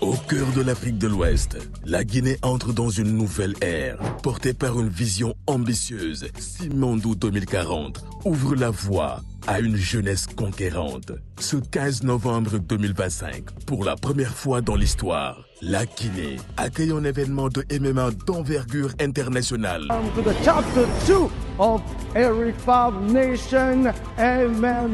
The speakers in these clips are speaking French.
Au cœur de l'Afrique de l'Ouest, la Guinée entre dans une nouvelle ère, portée par une vision ambitieuse. Simandou 2040 ouvre la voie à une jeunesse conquérante. Ce 15 novembre 2025, pour la première fois dans l'histoire, la Guinée accueille un événement de MMA d'envergure internationale. To the chapter 2 of Eric Favre Nation MMA.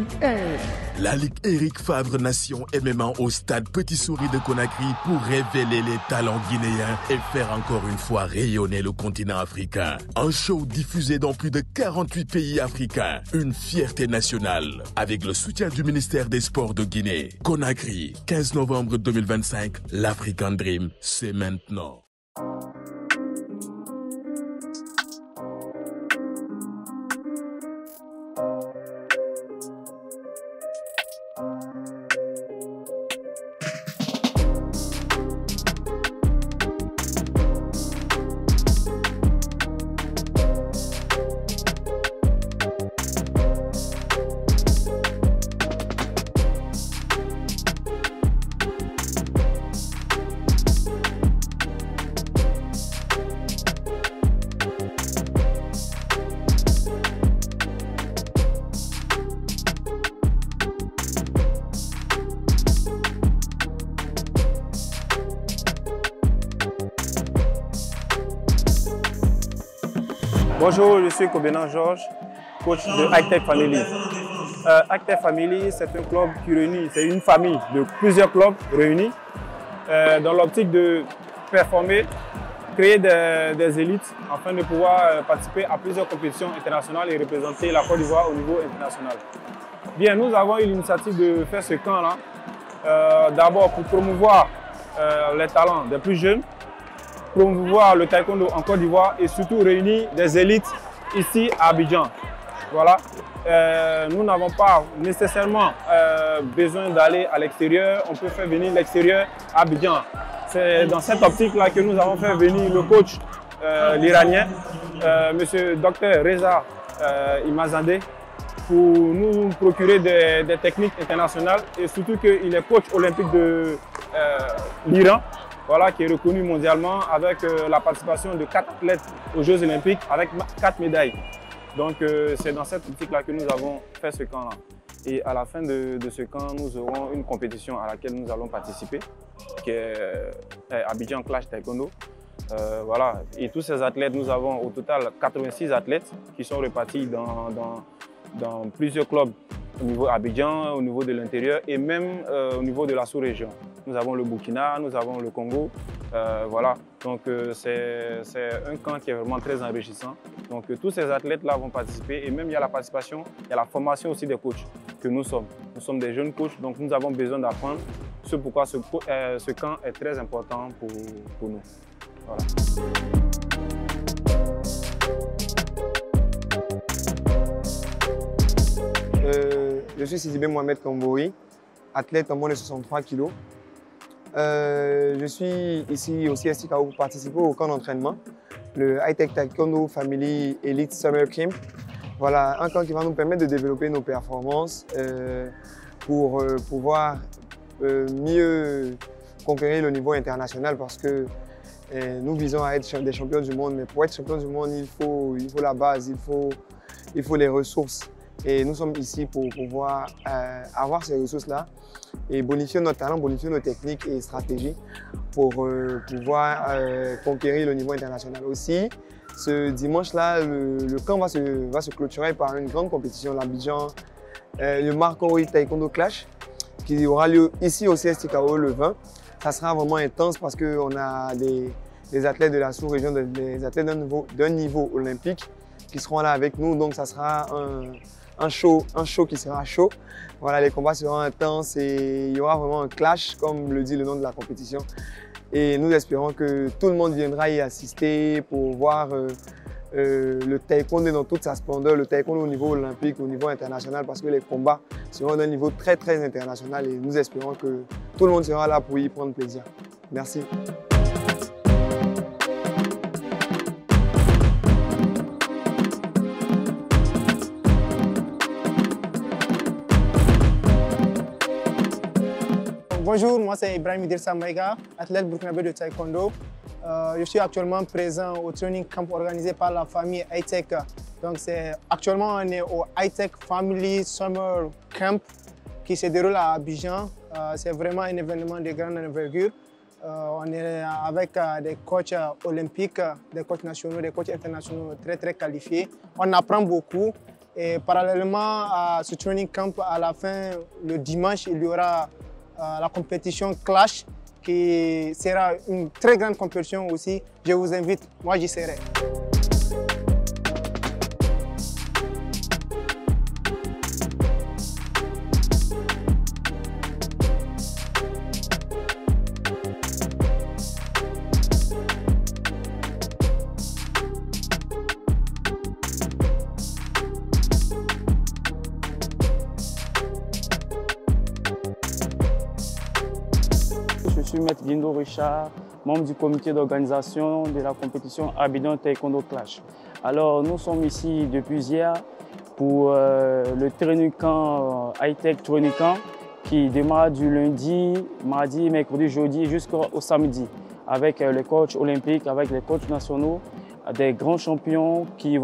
La Ligue Eric Favre Nation MMA au stade Petit Souris de Conakry pour révéler les talents guinéens et faire encore une fois rayonner le continent africain. Un show diffusé dans plus de 48 pays africains. Une fierté nationale avec le soutien du ministère des Sports de Guinée. Conakry, 15 novembre 2025, l'African Dream, c'est maintenant. Bonjour, je suis Kobenan Georges, coach de Hightech Family. Hightech Family, c'est un club qui réunit, c'est une famille de plusieurs clubs réunis dans l'optique de performer, créer des élites afin de pouvoir participer à plusieurs compétitions internationales et représenter la Côte d'Ivoire au niveau international. Bien, nous avons eu l'initiative de faire ce camp-là, d'abord pour promouvoir les talents des plus jeunes, promouvoir le taekwondo en Côte d'Ivoire et surtout réunir des élites ici à Abidjan. Voilà. Nous n'avons pas nécessairement besoin d'aller à l'extérieur. On peut faire venir l'extérieur à Abidjan. C'est dans cette optique-là que nous avons fait venir le coach, l'Iranien, M. Dr Reza Imazadeh, pour nous procurer des techniques internationales et surtout qu'il est coach olympique de l'Iran. Voilà, qui est reconnu mondialement avec la participation de 4 athlètes aux Jeux Olympiques avec 4 médailles. Donc c'est dans cette optique-là que nous avons fait ce camp-là. Et à la fin de ce camp, nous aurons une compétition à laquelle nous allons participer, qui est Abidjan Clash Taekwondo. Voilà. Et tous ces athlètes, nous avons au total 86 athlètes qui sont répartis dans plusieurs clubs au niveau Abidjan, au niveau de l'intérieur et même au niveau de la sous-région. Nous avons le Burkina, nous avons le Congo, voilà. Donc c'est un camp qui est vraiment très enrichissant. Donc tous ces athlètes-là vont participer et même il y a la participation, il y a la formation aussi des coachs que nous sommes. Nous sommes des jeunes coachs, donc nous avons besoin d'apprendre. C'est pourquoi ce camp est très important pour nous. Voilà. Je suis Sidibé Mohamed Kambouri, athlète en moins de 63 kg. Je suis ici au CSTKO pour participer au camp d'entraînement, le Hightech Taekwondo Family Elite Summer Camp. Voilà, un camp qui va nous permettre de développer nos performances pour pouvoir mieux conquérir le niveau international parce que nous visons à être des champions du monde. Mais pour être champion du monde, il faut la base, il faut les ressources. Et nous sommes ici pour pouvoir avoir ces ressources-là et bonifier notre talent, bonifier nos techniques et stratégies pour pouvoir conquérir le niveau international. Aussi, ce dimanche-là, le camp va se clôturer par une grande compétition, l'Abidjan, le Marco Taekwondo Clash, qui aura lieu ici au CSTKO le 20. Ça sera vraiment intense parce qu'on a des athlètes de la sous-région, des athlètes d'un niveau olympique qui seront là avec nous. Donc ça sera un show qui sera chaud. Voilà, les combats seront intenses et il y aura vraiment un clash, comme le dit le nom de la compétition. Et nous espérons que tout le monde viendra y assister pour voir le taekwondo dans toute sa splendeur, le taekwondo au niveau olympique, au niveau international, parce que les combats seront d'un niveau très très international et nous espérons que tout le monde sera là pour y prendre plaisir. Merci. Bonjour, moi c'est Ibrahim Idrissa Maïga, athlète burkinabé de taekwondo. Je suis actuellement présent au training camp organisé par la famille Hightech. Donc actuellement on est au Hightech Family Summer Camp qui se déroule à Abidjan. C'est vraiment un événement de grande envergure. On est avec des coachs olympiques, des coachs nationaux, des coachs internationaux très qualifiés. On apprend beaucoup et parallèlement à ce training camp, à la fin, le dimanche, il y aura la compétition Clash qui sera une très grande compétition aussi. Je vous invite, moi j'y serai. Je suis Maître Guindo Richard, membre du comité d'organisation de la compétition Abidjan Taekwondo Clash. Alors nous sommes ici depuis hier pour le training camp Hightech Training Camp qui démarre du lundi, mardi, mercredi, jeudi jusqu'au samedi avec les coachs olympiques, avec les coachs nationaux, des grands champions qui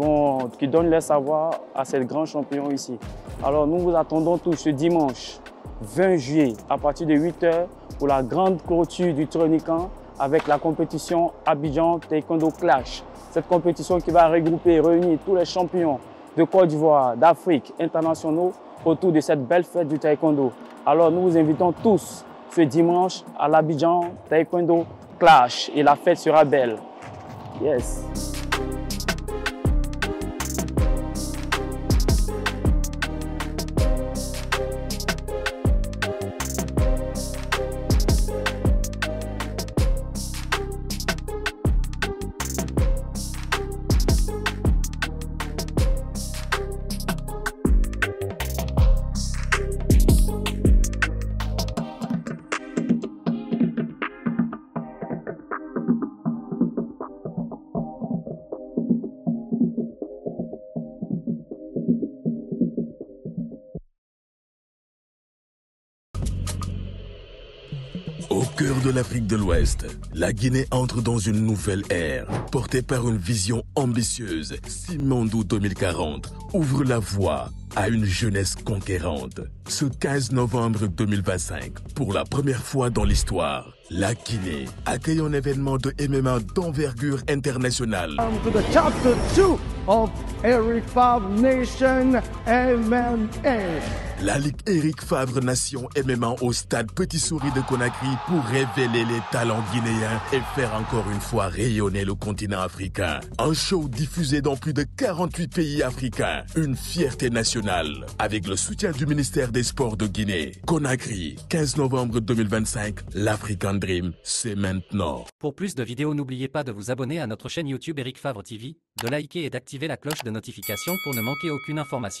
donnent leur savoir à ces grands champions ici. Alors nous vous attendons tous ce dimanche 20 juillet à partir de 8 h pour la grande clôture du training camp avec la compétition Abidjan Taekwondo Clash. Cette compétition qui va regrouper et réunir tous les champions de Côte d'Ivoire, d'Afrique, internationaux autour de cette belle fête du taekwondo. Alors nous vous invitons tous ce dimanche à l'Abidjan Taekwondo Clash et la fête sera belle. Yes. Au cœur de l'Afrique de l'Ouest, la Guinée entre dans une nouvelle ère, portée par une vision ambitieuse. Simandou 2040 ouvre la voie à une jeunesse conquérante. Ce 15 novembre 2025, pour la première fois dans l'histoire, la Guinée accueille un événement de MMA d'envergure internationale. Welcome to the chapter 2 of Eric Favre Nation MMA. La Ligue Eric Favre Nation MMA au stade Petit Souris de Conakry pour révéler les talents guinéens et faire encore une fois rayonner le continent africain. Un show diffusé dans plus de 48 pays africains. Une fierté nationale avec le soutien du ministère des Sports de Guinée. Conakry, 15 novembre 2025, l'African Dream, c'est maintenant. Pour plus de vidéos, n'oubliez pas de vous abonner à notre chaîne YouTube Eric Favre TV, de liker et d'activer la cloche de notification pour ne manquer aucune information.